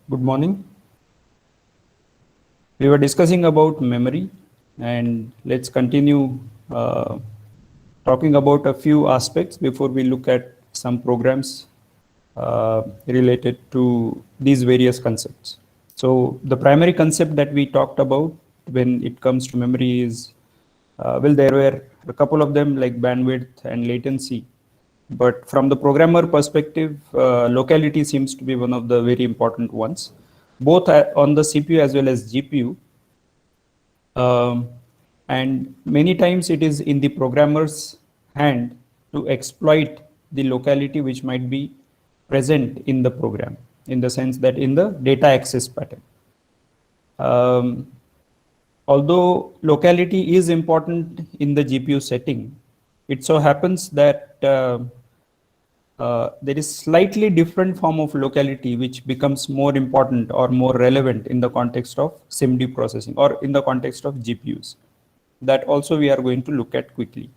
Good morning. We were discussing about memory, and let's continue talking about a few aspects before we look at some programs related to these various concepts. So the primary concept that we talked about when it comes to memory is, there were a couple of them like bandwidth and latency. But from the programmer perspective, locality seems to be one of the very important ones, both on the CPU as well as GPU. And many times it is in the programmer's hand to exploit the locality which might be present in the program, in the sense that in the data access pattern. Although locality is important in the GPU setting, it so happens that there is slightly different form of locality which becomes more important or more relevant in the context of SIMD processing or in the context of GPUs. That also we are going to look at quickly.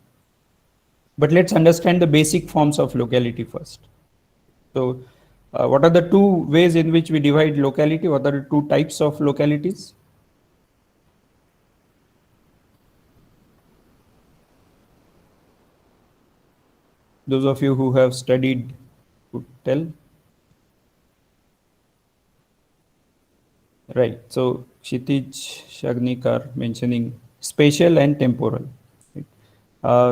But let's understand the basic forms of locality first. So what are the two ways in which we divide locality? What are the two types of localities? Those of you who have studied could tell. Right. So Kshitij, Shagnik are mentioning spatial and temporal. Right?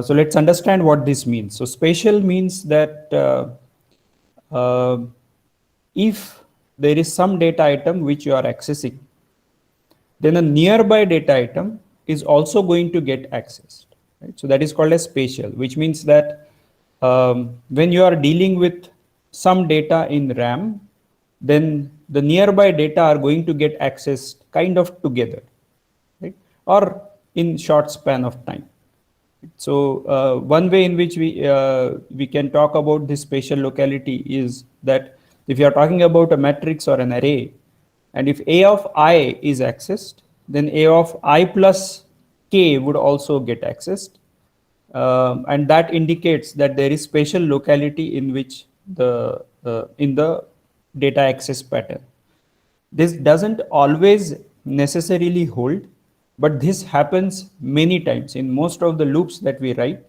So let's understand what this means. So spatial means that if there is some data item which you are accessing, then a nearby data item is also going to get accessed. Right? So that is called as spatial, which means that when you are dealing with some data in RAM, then the nearby data are going to get accessed kind of together, right? Or in short span of time. So one way in which we can talk about this spatial locality is that if you are talking about a matrix or an array, and if A of I is accessed, then A of I plus K would also get accessed. And that indicates that there is spatial locality in which in the data access pattern. This doesn't always necessarily hold, but this happens many times. In most of the loops that we write,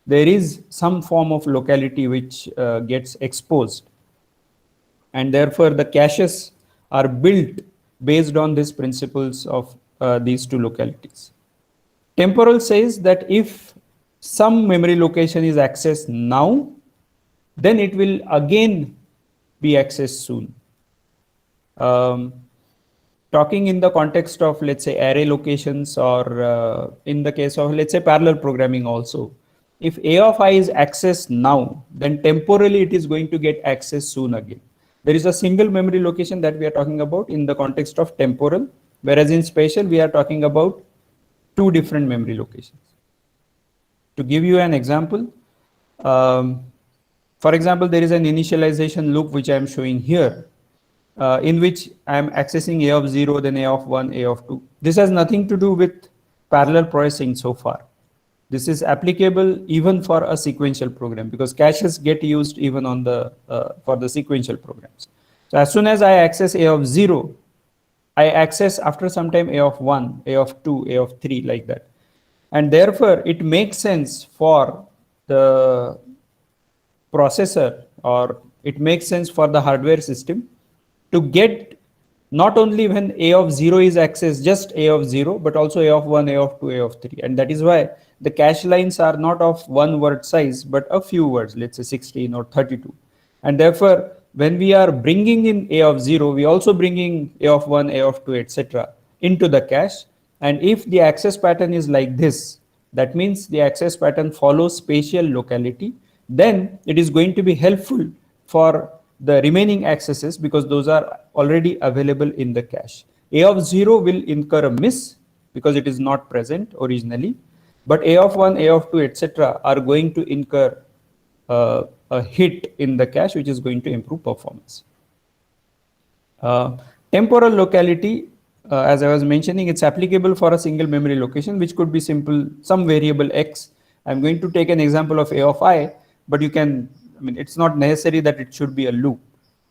there is some form of locality which gets exposed. And therefore, the caches are built based on these principles of these two localities. Temporal says that if some memory location is accessed now, then it will again be accessed soon. Talking in the context of, let's say, array locations, or in the case of, let's say, parallel programming also, if A of I is accessed now, then temporally it is going to get accessed soon again. There is a single memory location that we are talking about in the context of temporal, whereas in spatial we are talking about two different memory locations. To give you an example, for example, there is an initialization loop which I am showing here, in which I am accessing A of 0, then A of 1, A of 2. This has nothing to do with parallel processing so far. This is applicable even for a sequential program, because caches get used even on the for the sequential programs. So as soon as I access A of 0, I access after some time A of 1, A of 2, A of 3, like that. And therefore, it makes sense for the processor, or it makes sense for the hardware system to get not only when A of 0 is accessed, just A of 0, but also A of 1, A of 2, A of 3. And that is why the cache lines are not of one word size, but a few words, let's say 16 or 32. And therefore, when we are bringing in A of 0, we also bringing A of 1, A of 2, etc. into the cache. And if the access pattern is like this, that means the access pattern follows spatial locality, then it is going to be helpful for the remaining accesses, because those are already available in the cache. A of 0 will incur a miss because it is not present originally, but A of 1, A of 2, etc. are going to incur a hit in the cache, which is going to improve performance. Temporal locality, as I was mentioning, it's applicable for a single memory location, which could be simple, some variable X. I'm going to take an example of A of I, but you can, I mean, it's not necessary that it should be a loop.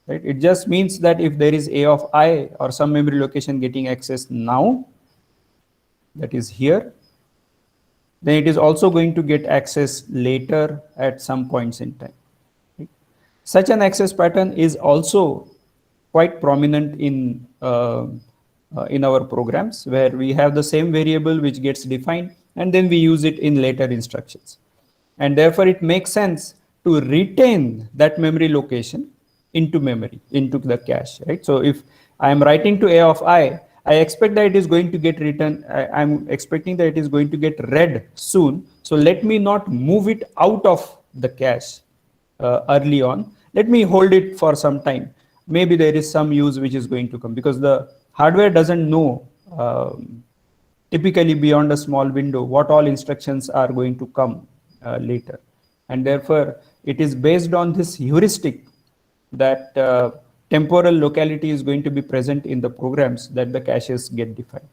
right? It just means that if there is a of I or some memory location getting accessed now, that is here, then it is also going to get access later at some points in time. Right? Such an access pattern is also quite prominent in our programs, where we have the same variable which gets defined and then we use it in later instructions. And therefore it makes sense to retain that memory location into memory, into the cache, right? So if I am writing to a of I expect that it is going to get written, I'm expecting that it is going to get read soon. So let me not move it out of the cache early on. Let me hold it for some time. Maybe there is some use which is going to come, because the hardware doesn't know typically beyond a small window what all instructions are going to come later. And therefore, it is based on this heuristic that temporal locality is going to be present in the programs that the caches get defined.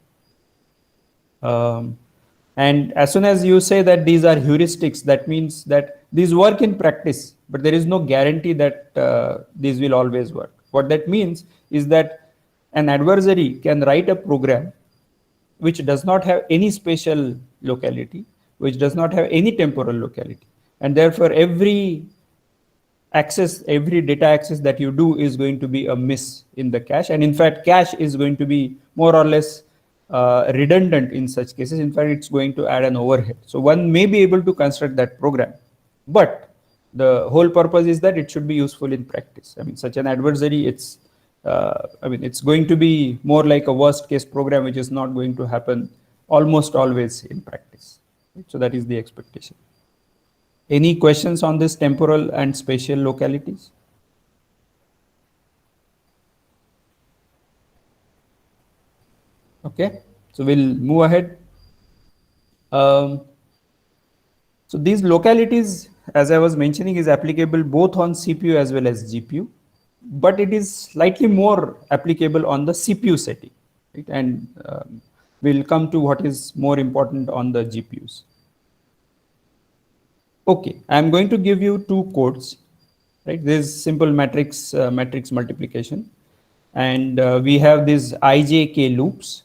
And as soon as you say that these are heuristics, that means that these work in practice, but there is no guarantee that these will always work. What that means is that an adversary can write a program which does not have any spatial locality, which does not have any temporal locality. And therefore, every data access that you do is going to be a miss in the cache. And in fact, cache is going to be more or less redundant in such cases. In fact, it's going to add an overhead. So one may be able to construct that program, but the whole purpose is that it should be useful in practice. I mean, such an adversary, it's going to be more like a worst case program, which is not going to happen almost always in practice. So that is the expectation. Any questions on this temporal and spatial localities? Okay, so we'll move ahead. So these localities, as I was mentioning, is applicable both on CPU as well as GPU, but it is slightly more applicable on the CPU setting, right? And we'll come to what is more important on the GPUs. Okay, I'm going to give you two codes, right? This is simple matrix multiplication, and we have these ijk loops,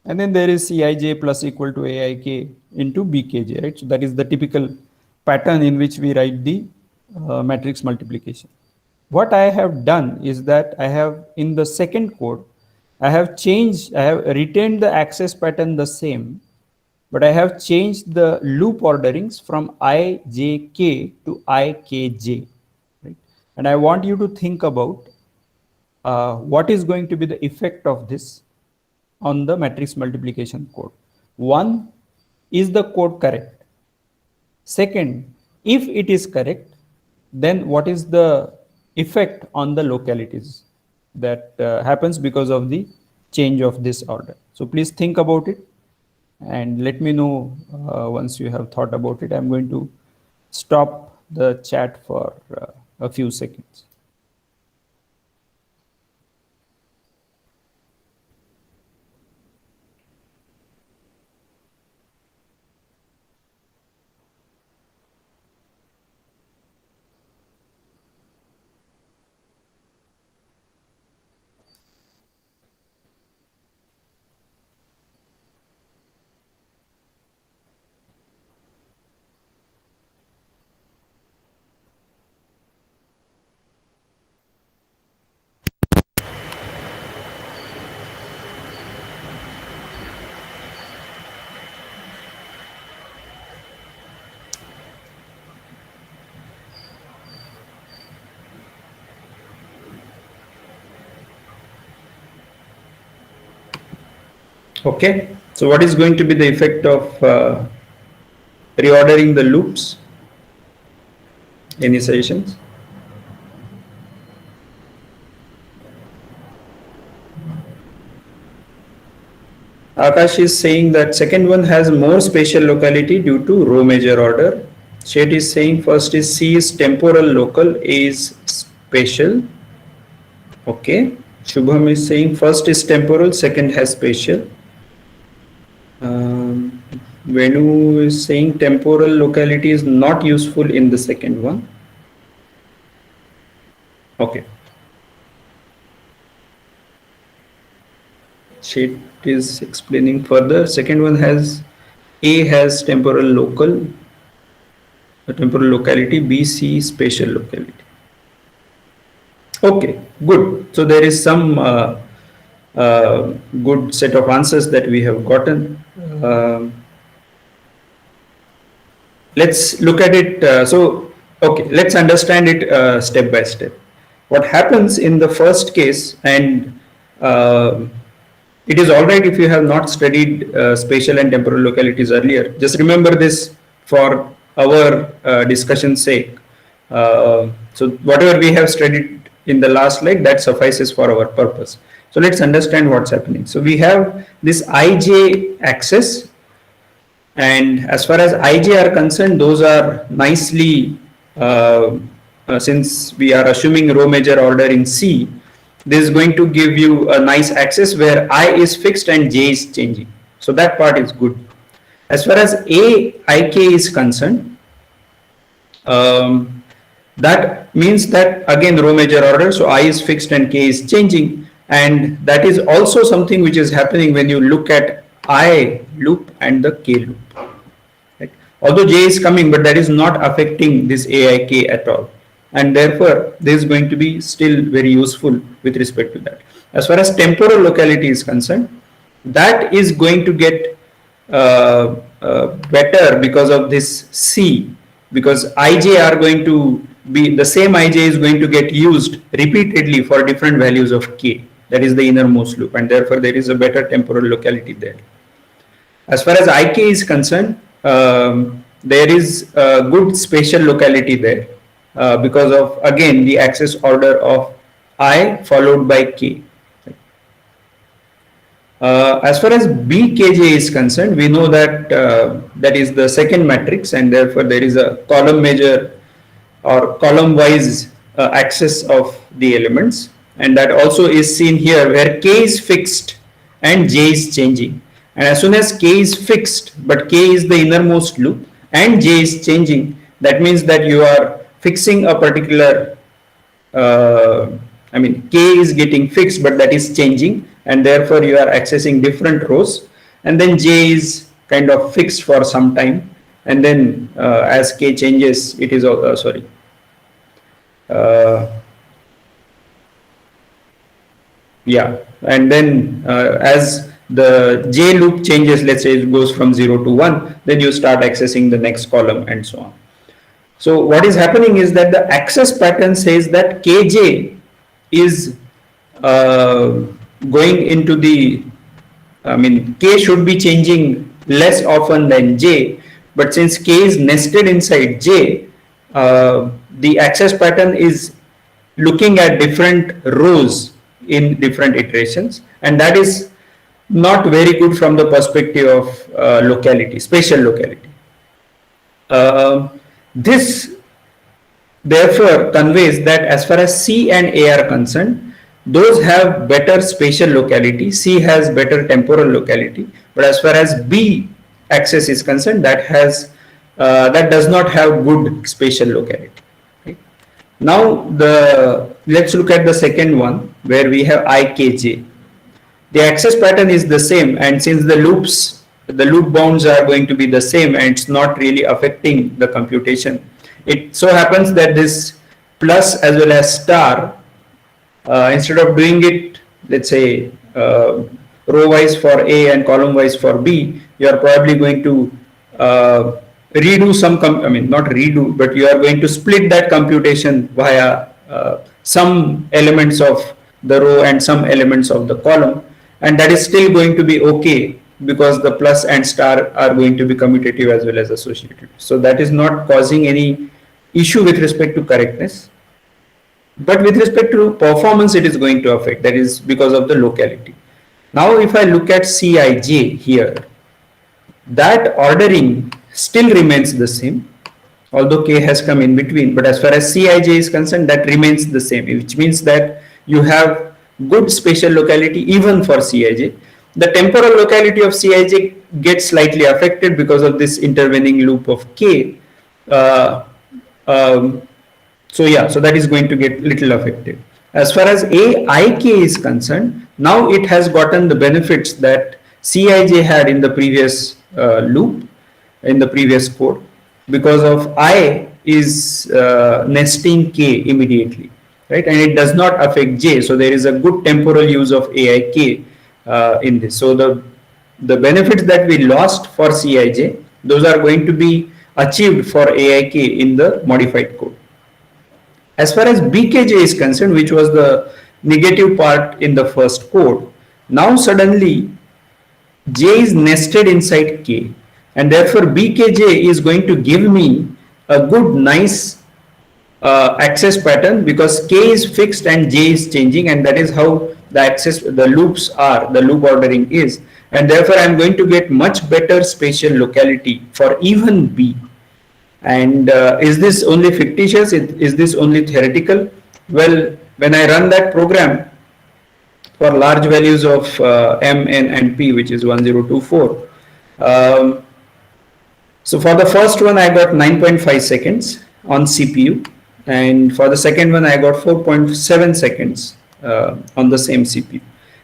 and then there is Cij plus equal to Aik into Bkj, right? So that is the typical pattern in which we write the matrix multiplication. What I have done is that I have, in the second code, I have retained the access pattern the same, but I have changed the loop orderings from ijk to ikj, right? And I want you to think about what is going to be the effect of this on the matrix multiplication code. One, is the code correct? Second, if it is correct, then what is the effect on the localities that happens because of the change of this order? So please think about it and let me know once you have thought about it. I'm going to stop the chat for a few seconds. Okay, so what is going to be the effect of reordering the loops? Any suggestions? Akash is saying that second one has more spatial locality due to row major order. Shet is saying first is C is temporal local, A is spatial. Okay. Shubham is saying first is temporal, second has spatial. Venu is saying temporal locality is not useful in the second one. Okay. Sheet is explaining further. Second one has A has temporal local, temporal locality, B, C spatial locality. Okay, good. So there is some good set of answers that we have gotten. Let's look at it. Okay, let's understand it step by step. What happens in the first case, and it is all right if you have not studied spatial and temporal localities earlier. Just remember this for our discussion's sake. So whatever we have studied in the last slide, that suffices for our purpose. So let's understand what's happening. So we have this ij axis, and as far as ij are concerned, those are nicely, since we are assuming row major order in C, this is going to give you a nice axis where I is fixed and j is changing. So that part is good. As far as aik is concerned, that means that again row major order, so I is fixed and k is changing, and that is also something which is happening when you look at I loop and the k loop. Right? Although j is coming, but that is not affecting this aik at all, and therefore this is going to be still very useful with respect to that. As far as temporal locality is concerned, that is going to get better because of this C, because ij are going to be the same, ij is going to get used repeatedly for different values of k, that is the innermost loop, and therefore there is a better temporal locality there. As far as ik is concerned, there is a good spatial locality there because of again the axis order of I followed by k. As far as bkj is concerned, we know that that is the second matrix, and therefore there is a column measure or column wise axis of the elements, and that also is seen here where k is fixed and j is changing. And as soon as k is fixed but k is the innermost loop and j is changing, that means that you are fixing a particular k is getting fixed but that is changing, and therefore you are accessing different rows, and then j is kind of fixed for some time, and then as k changes it is and then as the j loop changes, let's say it goes from 0 to 1, then you start accessing the next column and so on. So what is happening is that the access pattern says that kj is going into the, k should be changing less often than j, but since k is nested inside j, the access pattern is looking at different rows in different iterations, and that is not very good from the perspective of locality, spatial locality. This therefore conveys that as far as C and A are concerned, those have better spatial locality, C has better temporal locality, but as far as B axis is concerned, that does not have good spatial locality. Okay. Now let's look at the second one where we have IKJ. The access pattern is the same, and since the loop bounds are going to be the same and it's not really affecting the computation, it so happens that this plus as well as star, instead of doing it, let's say row wise for A and column wise for B, you are probably going to redo some, not redo, but you are going to split that computation via some elements of the row and some elements of the column, and that is still going to be okay because the plus and star are going to be commutative as well as associative. So that is not causing any issue with respect to correctness, but with respect to performance it is going to affect, that is because of the locality. Now if I look at Cij here, that ordering still remains the same, although k has come in between, but as far as Cij is concerned, that remains the same, which means that you have good spatial locality even for Cij. The temporal locality of Cij gets slightly affected because of this intervening loop of k, So yeah, so that is going to get little affected. As far as AIK is concerned, now it has gotten the benefits that CIJ had in the previous loop, in the previous code, because of I is nesting K immediately, right? And it does not affect J. So there is a good temporal use of AIK in this. So the benefits that we lost for CIJ, those are going to be achieved for AIK in the modified code. As far as BKJ is concerned, which was the negative part in the first code, now suddenly J is nested inside K, and therefore BKJ is going to give me a good, nice access pattern, because K is fixed and J is changing, and that is how the loops are, the loop ordering is, and therefore I am going to get much better spatial locality for even B. And is this only fictitious? Is this only theoretical? Well, when I run that program for large values of M, N, and P, which is 1024, so for the first one, I got 9.5 seconds on CPU, and for the second one, I got 4.7 seconds on the same CPU.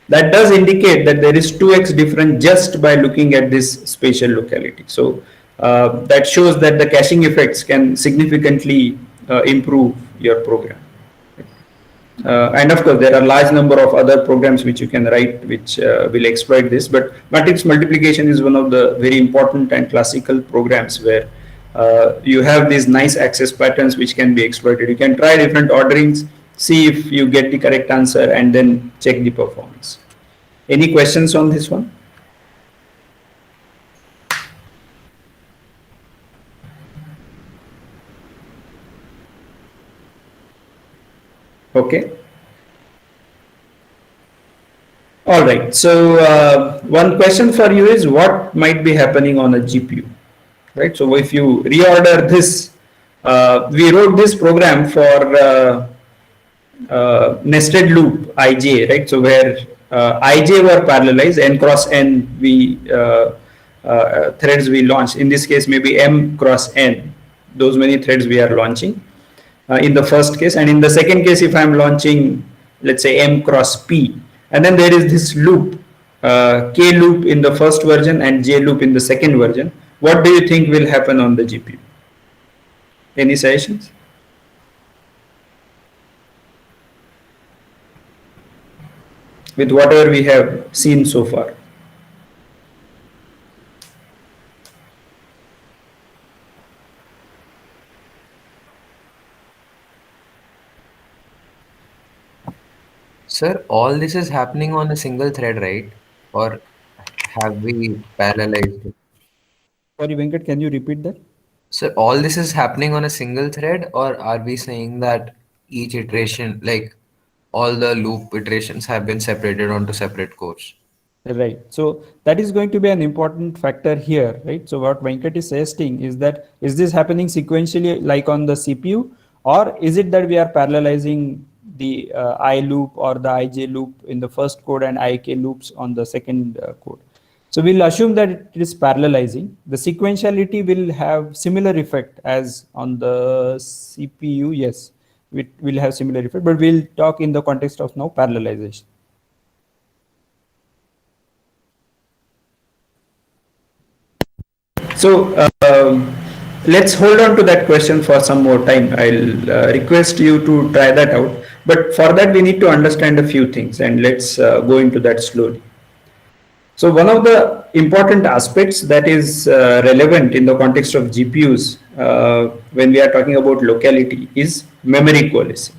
That does indicate that there is 2x difference just by looking at this spatial locality. So that shows that the caching effects can significantly improve your program. And of course, there are large number of other programs which you can write which will exploit this, but matrix multiplication is one of the very important and classical programs where you have these nice access patterns which can be exploited. You can try different orderings, see if you get the correct answer, and then check the performance. Any questions on this one? Okay. All right. So one question for you is, what might be happening on a GPU, right? So if you reorder this, we wrote this program for nested loop IJ, right? So where IJ were parallelized, n cross n threads we launched. In this case, maybe m cross n. Those many threads we are launching in the first case, and in the second case, if I'm launching, let's say m cross p, and then there is this loop, k loop in the first version and j loop in the second version. What do you think will happen on the GPU? Any suggestions? With whatever we have seen so far. Sir, all this is happening on a single thread, right? Or have we parallelized it? Sorry, Venkat, can you repeat that? Sir, all this is happening on a single thread, or are we saying that each iteration, like all the loop iterations, have been separated onto separate cores? Right. So that is going to be an important factor here, right? So what Venkat is suggesting is that, is this happening sequentially like on the CPU, or is it that we are parallelizing the I loop or the IJ loop in the first code and IK loops on the second code? So we'll assume that it is parallelizing. The sequentiality will have similar effect as on the CPU. Yes, it will have similar effect, but we'll talk in the context of now parallelization. So let's hold on to that question for some more time. I'll request you to try that out. But for that, we need to understand a few things, and let's go into that slowly. So one of the important aspects that is relevant in the context of GPUs when we are talking about locality is memory coalescing.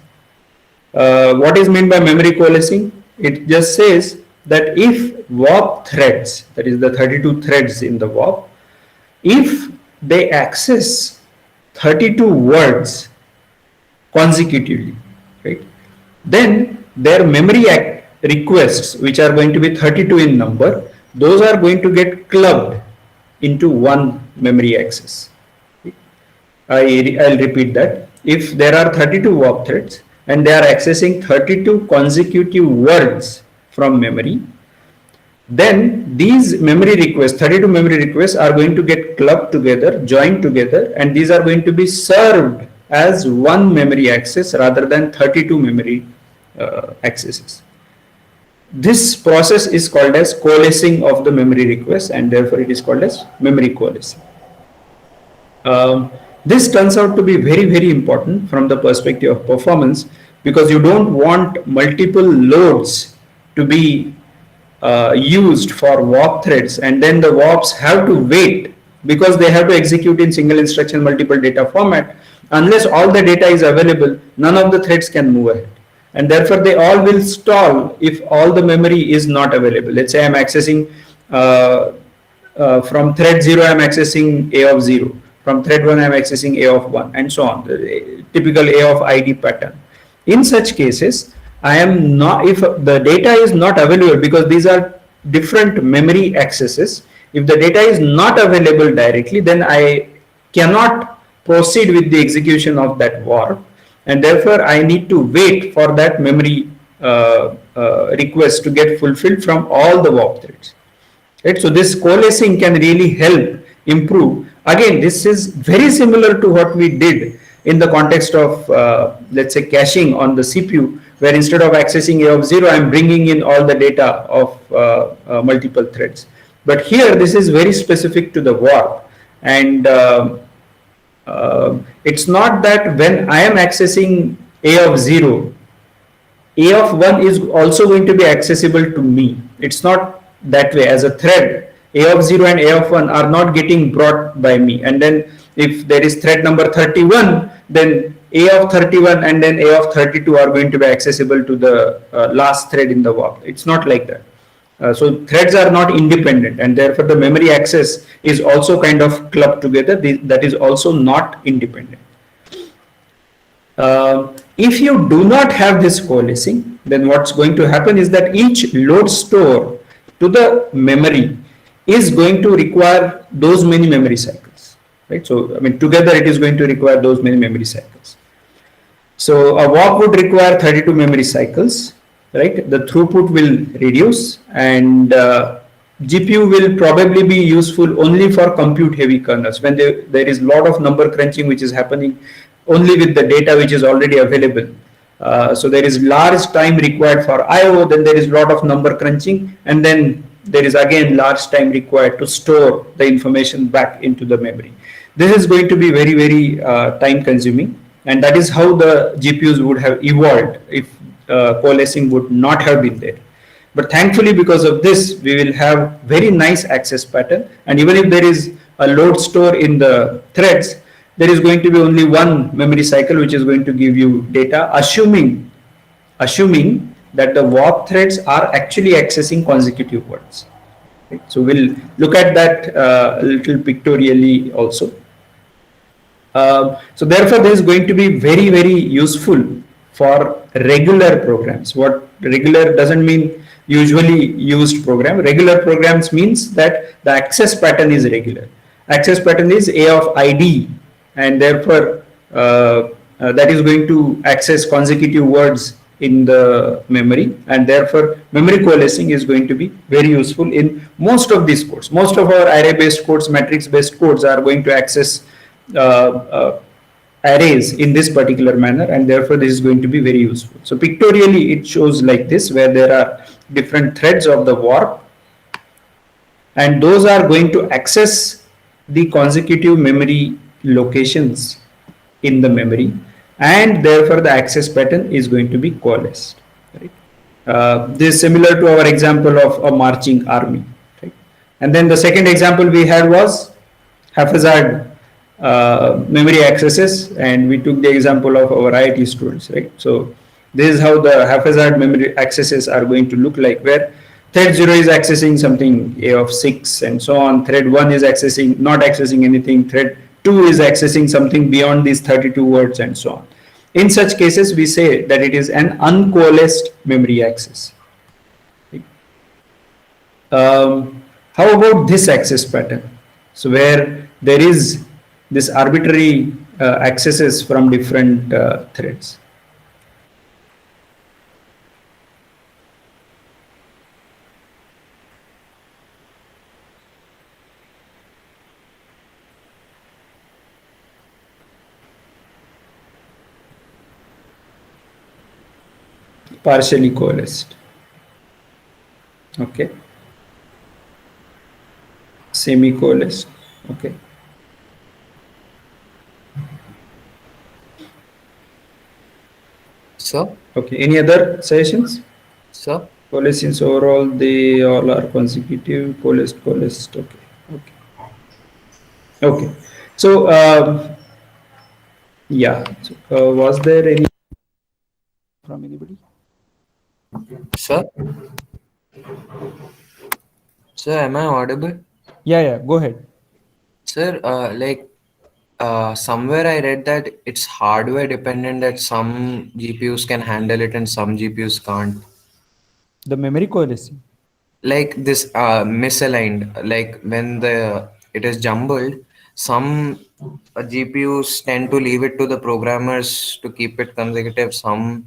What is meant by memory coalescing? It just says that if warp threads, that is the 32 threads in the warp, if they access 32 words consecutively, right, then their memory requests, which are going to be 32 in number, those are going to get clubbed into one memory access. I'll repeat that. If there are 32 warp threads and they are accessing 32 consecutive words from memory, then these memory requests, 32 memory requests, are going to get clubbed together, joined together, and these are going to be served as one memory access rather than 32 memory accesses. This process is called as coalescing of the memory request, and therefore it is called as memory coalescing. This turns out to be very important from the perspective of performance, because you don't want multiple loads to be used for warp threads, and then the warps have to wait because they have to execute in single instruction multiple data format. Unless all the data is available, none of the threads can move ahead, and therefore they all will stall if all the memory is not available. Let's say I'm accessing from thread 0 I'm accessing A of 0, from thread 1 I'm accessing A of 1, and so on, the typical A of ID pattern. In such cases, I am not, if the data is not available, because these are different memory accesses, if the data is not available directly, then I cannot proceed with the execution of that warp, and therefore I need to wait for that memory request to get fulfilled from all the warp threads. Right? So this coalescing can really help improve. Again, this is very similar to what we did in the context of, let's say, caching on the CPU, where instead of accessing A of 0, I'm bringing in all the data of multiple threads. But here, this is very specific to the warp. And it's not that when I am accessing A of 0, A of 1 is also going to be accessible to me. It's not that way. As a thread, A of 0 and A of 1 are not getting brought by me. And then if there is thread number 31, then A of 31 and then A of 32 are going to be accessible to the last thread in the warp. It's not like that. So threads are not independent, and therefore the memory access is also kind of clubbed together. That is also not independent. If you do not have this coalescing, then what's going to happen is that each load store to the memory is going to require those many memory cycles, right? So, I mean, together it is going to require those many memory cycles. So, a warp would require 32 memory cycles, right? The throughput will reduce, and GPU will probably be useful only for compute heavy kernels when there is a lot of number crunching which is happening only with the data which is already available. So there is large time required for IO, then there is a lot of number crunching, and then there is again large time required to store the information back into the memory. This is going to be very time consuming, and that is how the GPUs would have evolved if coalescing would not have been there. But thankfully, because of this, we will have very nice access pattern, and even if there is a load store in the threads, there is going to be only one memory cycle which is going to give you data, assuming that the warp threads are actually accessing consecutive words. Okay? So we'll look at that a little pictorially also. So therefore, this is going to be very useful for regular programs. What regular doesn't mean usually used program. Regular programs means that the access pattern is regular. Access pattern is A of ID, and therefore that is going to access consecutive words in the memory, and therefore memory coalescing is going to be very useful in most of these codes. Most of our array based codes, matrix based codes are going to access arrays in this particular manner, and therefore this is going to be very useful. So pictorially it shows like this, where there are different threads of the warp, and those are going to access the consecutive memory locations in the memory, and therefore the access pattern is going to be coalesced. Right? This is similar to our example of a marching army. Right? And then the second example we had was haphazard memory accesses, and we took the example of our IIT students. Right? So this is how the haphazard memory accesses are going to look like, where thread 0 is accessing something A of 6 and so on. Thread 1 is not accessing anything. Thread 2 is accessing something beyond these 32 words and so on. In such cases, we say that it is an uncoalesced memory access. How about this access pattern? So where there is this arbitrary accesses from different threads. partially coalesced. Okay, semi-coalesced. Okay. So, Okay. Any other suggestions? so, Coalescence overall, they all are consecutive. Coalesced. Okay. Okay. Okay. So, yeah. So, was there any from anybody? sir, sir, am I audible? Yeah. Yeah. Go ahead. Sir, somewhere I read that it's hardware dependent, that some GPUs can handle it and some GPUs can't. The memory coalescing. Like this misaligned, like when the it is jumbled, some GPUs tend to leave it to the programmers to keep it consecutive. Some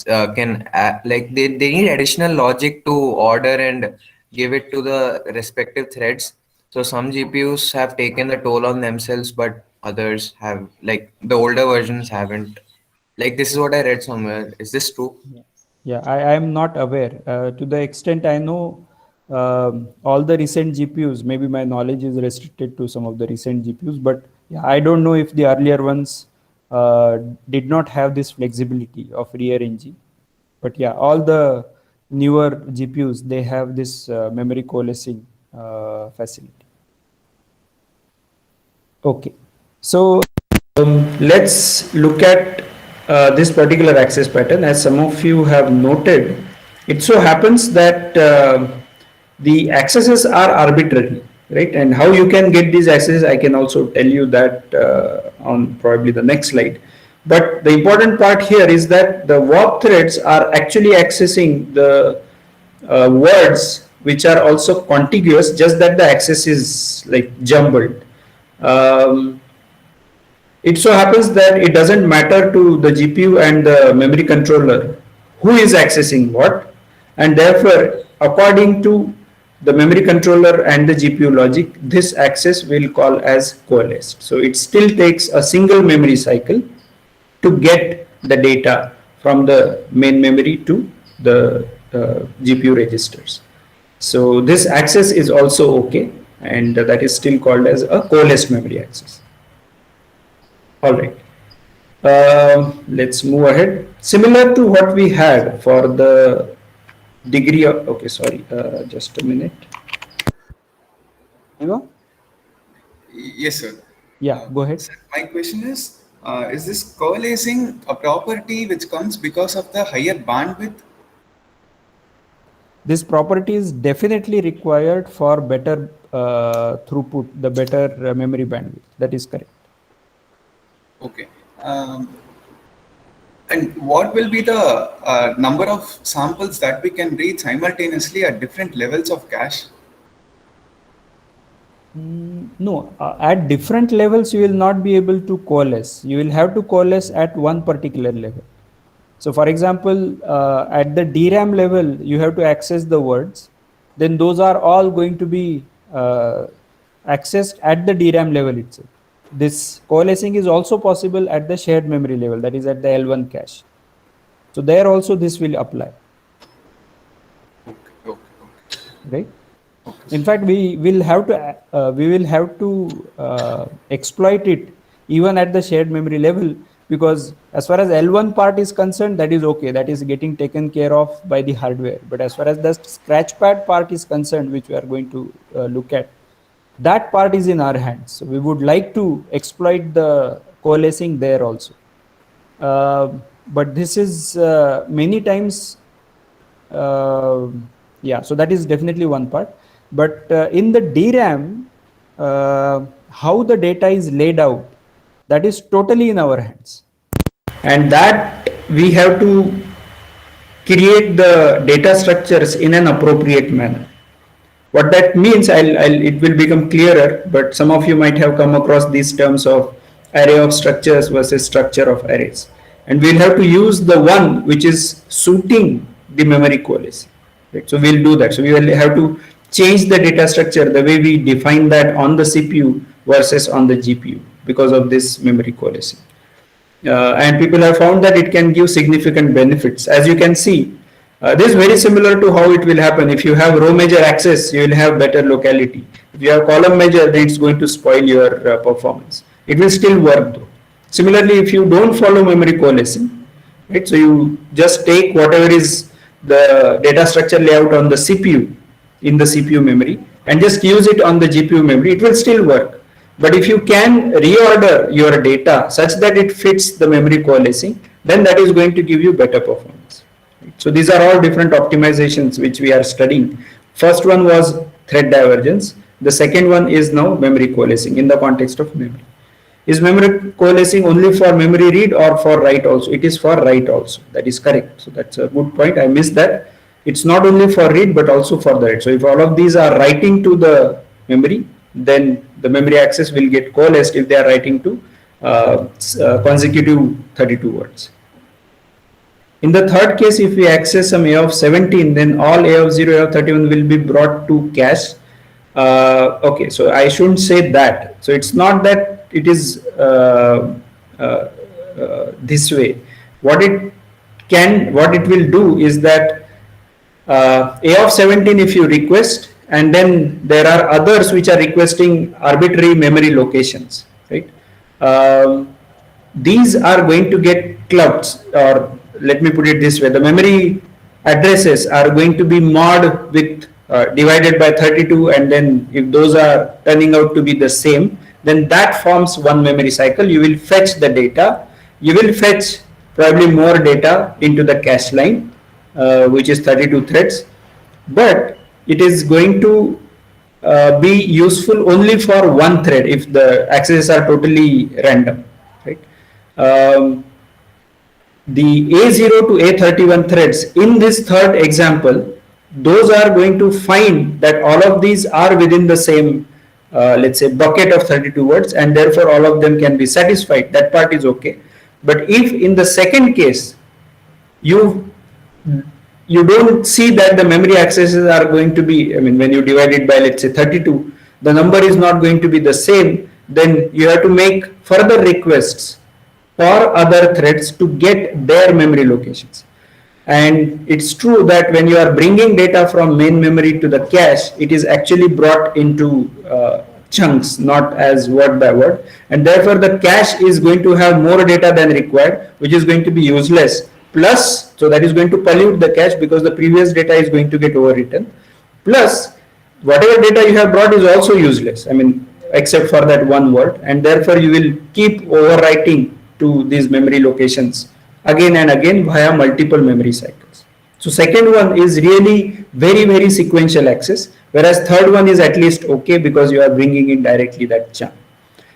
like they need additional logic to order and give it to the respective threads. So some GPUs have taken the toll on themselves, but others have, like the older versions haven't. Like this is what I read somewhere. Is this true? Yeah, yeah, I am not aware. To the extent I know, all the recent GPUs, maybe my knowledge is restricted to some of the recent GPUs, but yeah, I don't know if the earlier ones did not have this flexibility of rearranging. But yeah, all the newer GPUs, they have this memory coalescing facility. Okay. So let's look at this particular access pattern. As some of you have noted, it so happens that the accesses are arbitrary, right? And how you can get these accesses, I can also tell you that on probably the next slide. But the important part here is that the warp threads are actually accessing the words which are also contiguous, just that the access is like jumbled. Um, it so happens that it doesn't matter to the GPU and the memory controller who is accessing what, and therefore, according to the memory controller and the GPU logic, this access will call as coalesced. So it still takes a single memory cycle to get the data from the main memory to the GPU registers. So this access is also okay, and that is still called as a coalesced memory access. All right. Let's move ahead. Similar to what we had for the degree of, okay, sorry, just a minute. Eva? Yes, sir. Yeah, go ahead. Sir, my question is this coalescing a property which comes because of the higher bandwidth? This property is definitely required for better throughput, the better memory bandwidth. That is correct. Okay. And what will be the number of samples that we can read simultaneously at different levels of cache? No, at different levels you will not be able to coalesce. You will have to coalesce at one particular level. So for example, at the DRAM level, you have to access the words. Then those are all going to be accessed at the DRAM level itself. This coalescing is also possible at the shared memory level, that is at the L1 cache. So there also this will apply. Okay. Right? In fact, we will have to exploit it even at the shared memory level, because as far as L1 part is concerned, that is okay, that is getting taken care of by the hardware. But as far as the scratchpad part is concerned, which we are going to look at, that part is in our hands. So we would like to exploit the coalescing there also. But this is many times, yeah, so that is definitely one part. But in the DRAM, how the data is laid out, that is totally in our hands. And that we have to create the data structures in an appropriate manner. What that means, it will become clearer, but some of you might have come across these terms of array of structures versus structure of arrays. And we'll have to use the one which is suiting the memory coalescing. Right? So we'll do that. So we will have to change the data structure the way we define that on the CPU versus on the GPU because of this memory coalescing. and people have found that it can give significant benefits. As you can see, this is very similar to how it will happen. If you have row major access, you will have better locality. If you have column major, then it's going to spoil your performance. It will still work though. Similarly, if you don't follow memory coalescing, right? So you just take whatever is the data structure layout on the CPU in the CPU memory and just use it on the GPU memory, it will still work. But if you can reorder your data such that it fits the memory coalescing, then that is going to give you better performance. So these are all different optimizations which we are studying. First one was thread divergence. The second one is now memory coalescing in the context of memory. Is memory coalescing only for memory read or for write also? It is for write also. That is correct. So that's a good point. I missed that. It's not only for read but also for the write. So if all of these are writing to the memory, then the memory access will get coalesced if they are writing to consecutive 32 words. In the third case, if we access some A of 17, then all A of 0, A of 31 will be brought to cache. Okay, so I shouldn't say that. So it's not that it is this way. What it will do is that A of 17, if you request, and then there are others which are requesting arbitrary memory locations, right? These are going to get clubbed, or let me put it this way, the memory addresses are going to be mod with divided by 32, and then if those are turning out to be the same, then that forms one memory cycle. You will fetch the data, you will fetch probably more data into the cache line, which is 32 threads, but it is going to be useful only for one thread if the accesses are totally random, right? The A0 to A31 threads in this third example, those are going to find that all of these are within the same, let's say, bucket of 32 words, and therefore all of them can be satisfied. That part is okay. But if in the second case, you don't see that the memory accesses are going to be, I mean, when you divide it by, let's say, 32, the number is not going to be the same, then you have to make further requests for other threads to get their memory locations. And it's true that when you are bringing data from main memory to the cache, it is actually brought into chunks, not as word by word. And therefore the cache is going to have more data than required, which is going to be useless. Plus, so that is going to pollute the cache because the previous data is going to get overwritten. Plus, whatever data you have brought is also useless, I mean, except for that one word. And therefore you will keep overwriting to these memory locations again and again via multiple memory cycles. So second one is really very, very sequential access, whereas third one is at least okay because you are bringing in directly that chunk.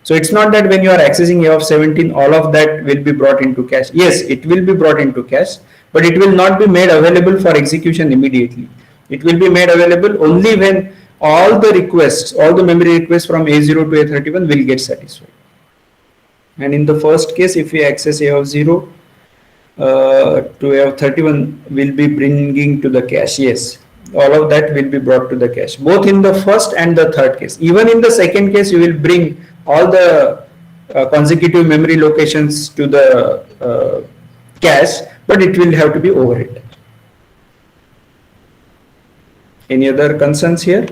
So it's not that when you are accessing A of 17, all of that will be brought into cache. Yes, it will be brought into cache, but it will not be made available for execution immediately. It will be made available only when all the requests, all the memory requests from A0 to A31 will get satisfied. And in the first case, if we access A of 0 to A of 31, will be bringing to the cache. Yes, all of that will be brought to the cache, both in the first and the third case. Even in the second case, you will bring all the consecutive memory locations to the cache, but it will have to be overwritten. Any other concerns here?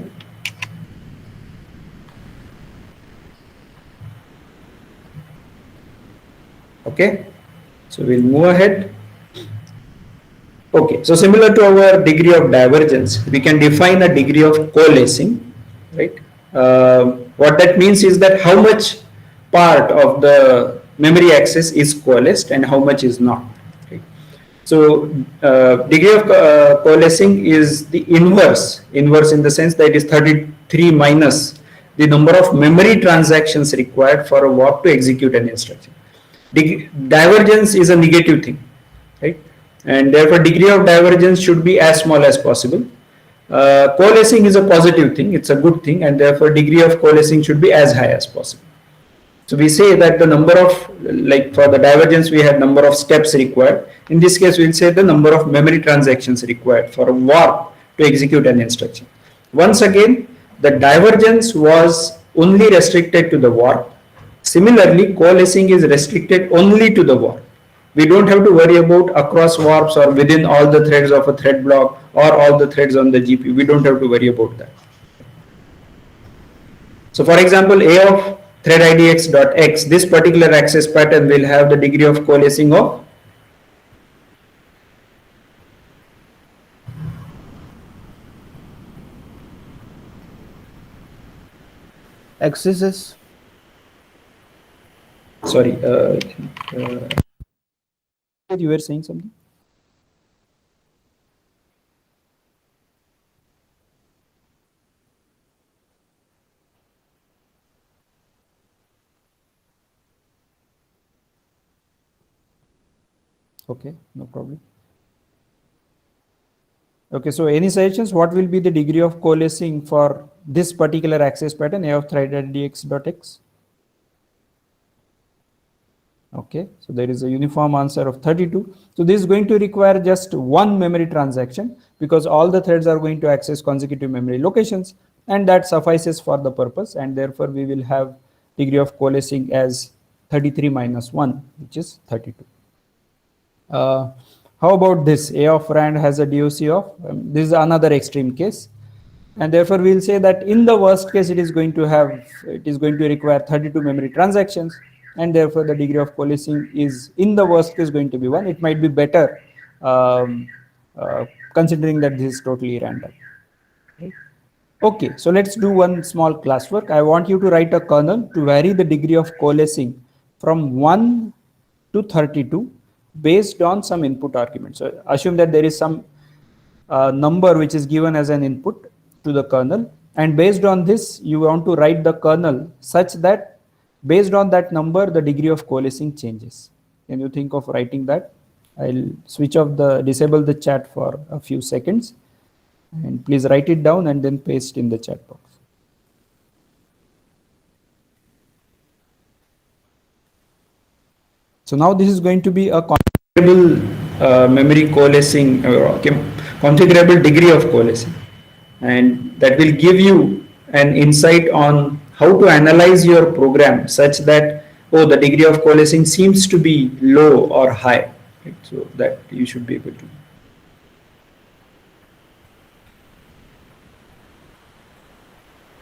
Okay, so we'll move ahead. Okay, so similar to our degree of divergence, we can define a degree of coalescing, right? What that means is that how much part of the memory access is coalesced and how much is not. Right? So degree of coalescing is the inverse in the sense that it is 33 minus the number of memory transactions required for a warp to execute an instruction. Divergence is a negative thing, right? And therefore degree of divergence should be as small as possible. Coalescing is a positive thing, it's a good thing, and therefore degree of coalescing should be as high as possible. So we say that the number of, like for the divergence we have number of steps required. In this case we'll say the number of memory transactions required for a warp to execute an instruction. Once again, the divergence was only restricted to the warp. Similarly, coalescing is restricted only to the warp. We don't have to worry about across warps or within all the threads of a thread block or all the threads on the GPU. We don't have to worry about that. So for example, A of thread IDX dot X, this particular access pattern will have the degree of coalescing of Accesses. sorry, you were saying something? Okay, no problem. Okay, so any suggestions? What will be the degree of coalescing for this particular access pattern A of thread IDX dot X? Okay, so there is a uniform answer of 32. So this is going to require just one memory transaction because all the threads are going to access consecutive memory locations, and that suffices for the purpose, and therefore we will have degree of coalescing as 33 minus 1, which is 32. How about this? A of RAND has a DOC of, this is another extreme case. And therefore we will say that in the worst case, it is going to require 32 memory transactions. And therefore the degree of coalescing is in the worst case going to be 1. It might be better considering that this is totally random. Right? Okay, so let's do one small classwork. I want you to write a kernel to vary the degree of coalescing from 1 to 32 based on some input argument. So assume that there is some number which is given as an input to the kernel, and based on this you want to write the kernel such that based on that number the degree of coalescing changes. Can you think of writing that? I'll disable the chat for a few seconds, and please write it down and then paste in the chat box. So now this is going to be a configurable memory coalescing, configurable degree of coalescing, and that will give you an insight on how to analyze your program such that, oh, the degree of coalescing seems to be low or high, right? So that you should be able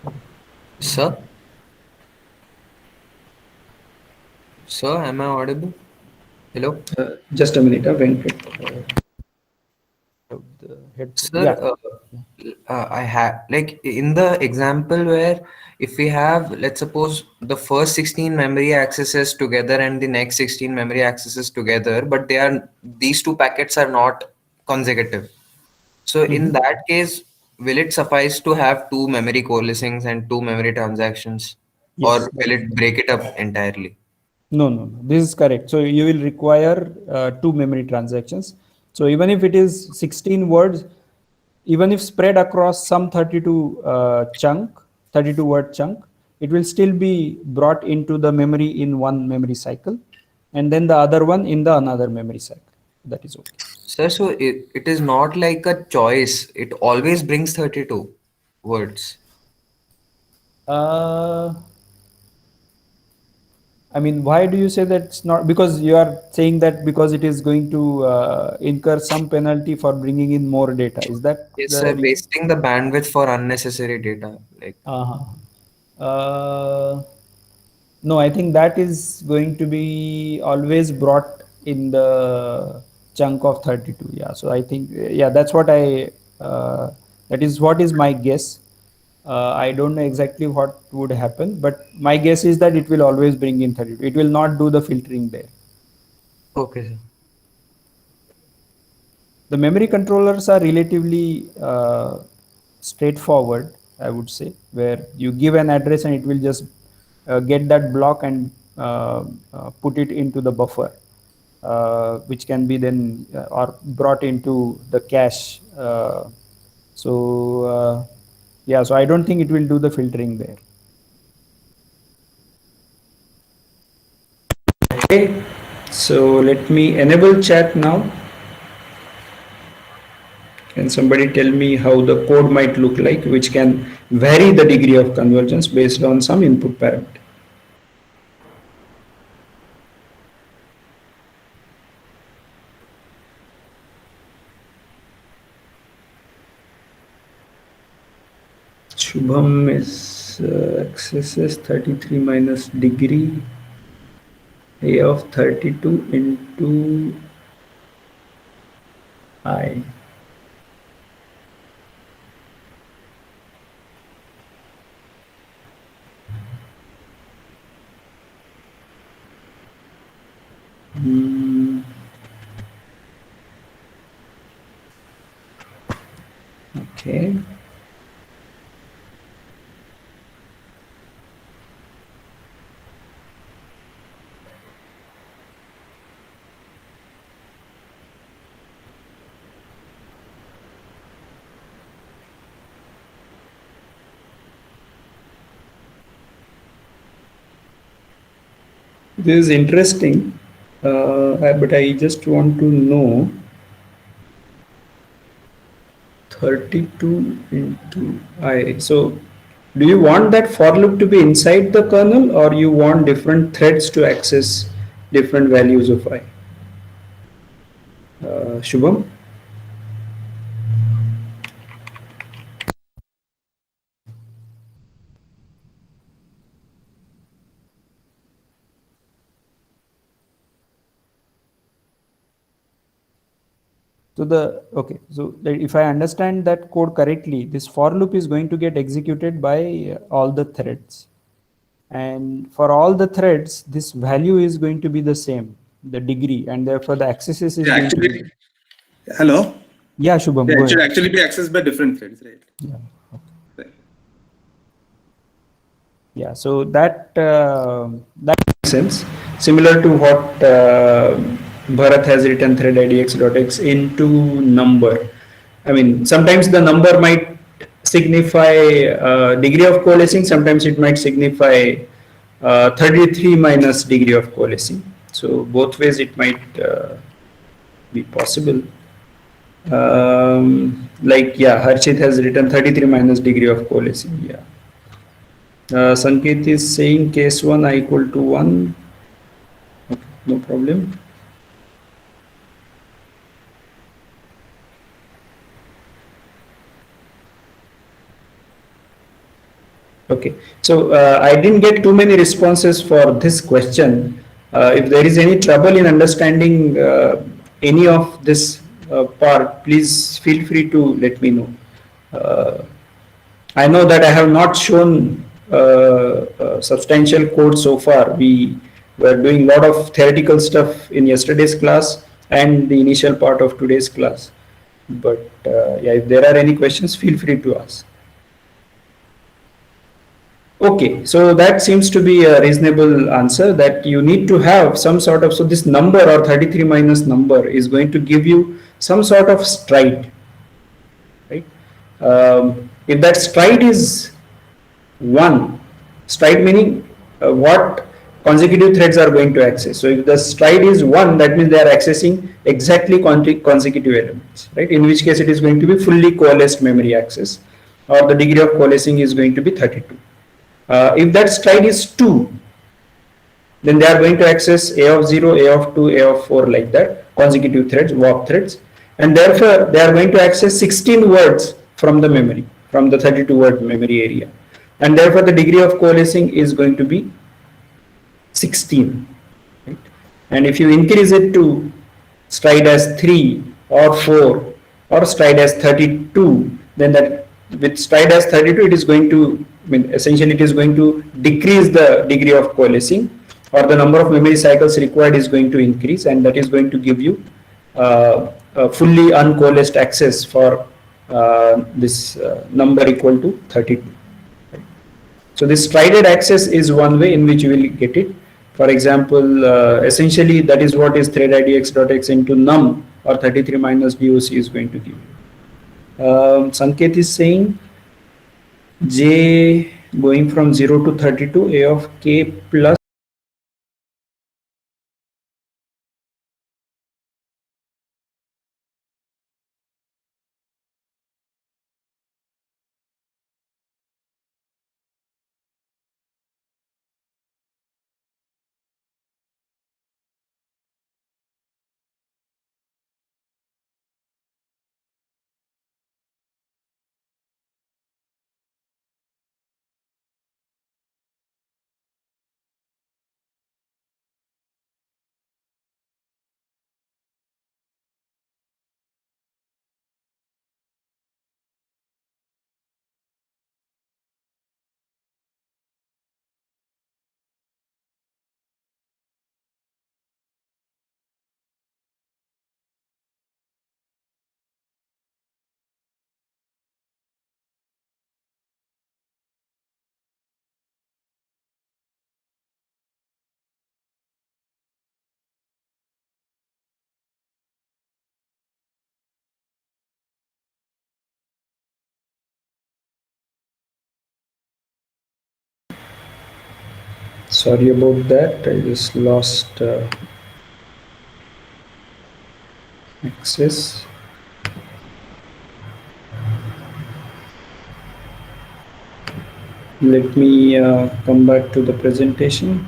to. Sir? Sir, am I audible? Hello? Just a minute, Venkat. Sir, I have, like in the example where if we have, let's suppose the first 16 memory accesses together and the next 16 memory accesses together, but these two packets are not consecutive. So in that case, will it suffice to have two memory coalescings and two memory transactions? Yes. Or will it break it up entirely? No. This is correct. So you will require two memory transactions. So even if it is 16 words, even if spread across some 32 word chunk, it will still be brought into the memory in one memory cycle, and then the other one in the another memory cycle. That is okay. Sir, so it is not like a choice. It always brings 32 words. I mean, why do you say that it's not? Because you are saying that because it is going to incur some penalty for bringing in more data. Is that? Yes, sir. Wasting the bandwidth for unnecessary data. Like. No, I think that is going to be always brought in the chunk of 32. Yeah. So I think, yeah, that's what that is what is my guess. I don't know exactly what would happen, but my guess is that it will always bring in 32. It will not do the filtering there. Okay, sir. The memory controllers are relatively straightforward, I would say, where you give an address and it will just get that block and put it into the buffer, which can be then or brought into the cache. Yeah, so I don't think it will do the filtering there. Okay, so let me enable chat now. Can somebody tell me how the code might look like, which can vary the degree of convergence based on some input parameter? Shubham is accesses 33 minus degree a of 32 into I. Hmm. Okay. This is interesting, but I just want to know 32 into I. So, do you want that for loop to be inside the kernel, or you want different threads to access different values of I? Shubham? If I understand that code correctly, this for loop is going to get executed by all the threads. And for all the threads, this value is going to be the same, the degree, and therefore the accesses is Yeah, going to actually, be. hello. Yeah, Shubham, Yeah, go it should ahead. actually be accessed by different threads, right? Yeah. Right. Yeah, so that makes sense. Similar to what Bharat has written thread idx.x into number. I mean, sometimes the number might signify degree of coalescing. Sometimes it might signify 33 minus degree of coalescing. So both ways it might be possible. Like yeah, Harshit has written 33 minus degree of coalescing. Yeah. Sanket is saying case 1 I equal to 1. Okay, no problem. Okay, so I didn't get too many responses for this question. If there is any trouble in understanding any of this part, please feel free to let me know. Uh, I know that I have not shown substantial code so far. We were doing a lot of theoretical stuff in yesterday's class and the initial part of today's class. But yeah, if there are any questions, feel free to ask. Okay, so that seems to be a reasonable answer, that you need to have some sort of, so this number or 33 minus number is going to give you some sort of stride, right? If that stride is 1, stride meaning what consecutive threads are going to access. So if the stride is 1, that means they are accessing exactly consecutive elements, right? In which case it is going to be fully coalesced memory access, or the degree of coalescing is going to be 32. If that stride is 2, then they are going to access A of 0, A of 2, A of 4 like that, consecutive threads, warp threads, and therefore they are going to access 16 words from the memory, from the 32 word memory area, and therefore the degree of coalescing is going to be 16. Right? And if you increase it to stride as 3 or 4 or stride as 32, then that with stride as 32 it is going to, I mean, essentially it is going to decrease the degree of coalescing, or the number of memory cycles required is going to increase, and that is going to give you a fully uncoalesced access for this number equal to 32. So this strided access is one way in which you will get it. For example, essentially that is what is thread idx.x into num, or 33 minus doc is going to give you. Sanket is saying j going from 0 to 32, a of k plus Sorry about that. I just lost access. Let me come back to the presentation.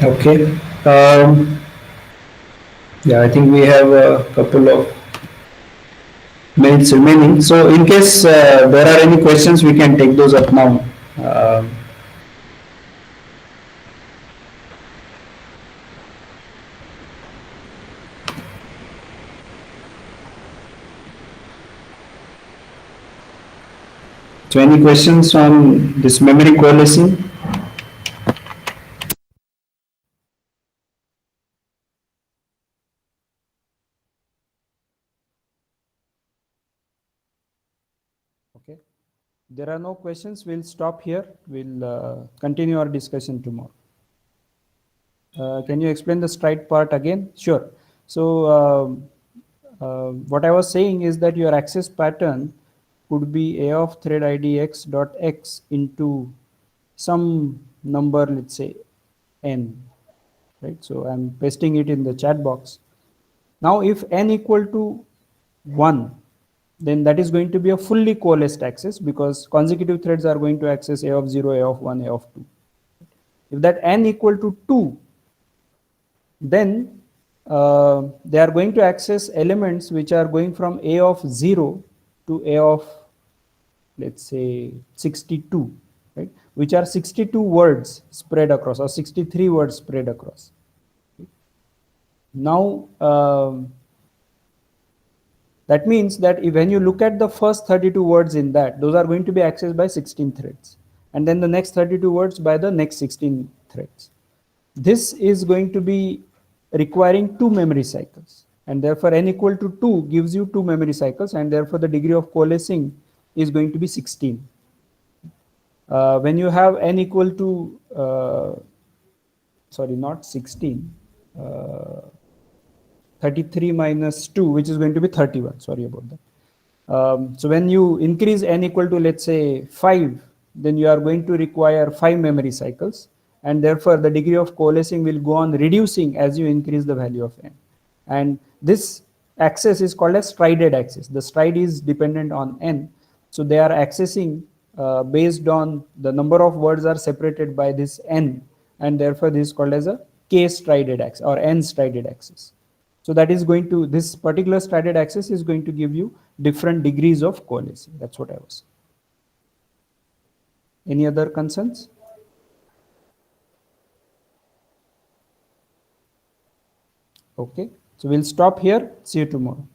Okay. Yeah, I think we have a couple of minutes remaining. So, in case there are any questions, we can take those up now. Um, so, any questions on this memory coalescing? Okay. There are no questions. We'll stop here. We'll continue our discussion tomorrow. Can you explain the stride part again? Sure. So, what I was saying is that your access pattern could be a of thread id x dot x into some number, let's say n, right? So I'm pasting it in the chat box. Now, if n equal to 1, then that is going to be a fully coalesced access because consecutive threads are going to access a of 0, a of 1, a of 2. If that n equal to 2, then they are going to access elements which are going from a of 0 to a of, let's say, 62, right? Which are 62 words spread across or 63 words spread across. Now, that means that when you look at the first 32 words in that, those are going to be accessed by 16 threads. And then the next 32 words by the next 16 threads. This is going to be requiring 2 memory cycles. And therefore, n equal to 2 gives you 2 memory cycles. And therefore, the degree of coalescing is going to be 16. When you have n equal to, sorry, not 16, 33 minus 2, which is going to be 31. Sorry about that. So when you increase n equal to, let's say, 5, then you are going to require 5 memory cycles. And therefore, the degree of coalescing will go on reducing as you increase the value of n. And this access is called as strided access. The stride is dependent on n. So they are accessing based on the number of words are separated by this n. And therefore, this is called as a k strided access or n strided access. So that is going to, this particular stranded access is going to give you different degrees of coalescing. That's what I was saying. Any other concerns? Okay, so we'll stop here. See you tomorrow.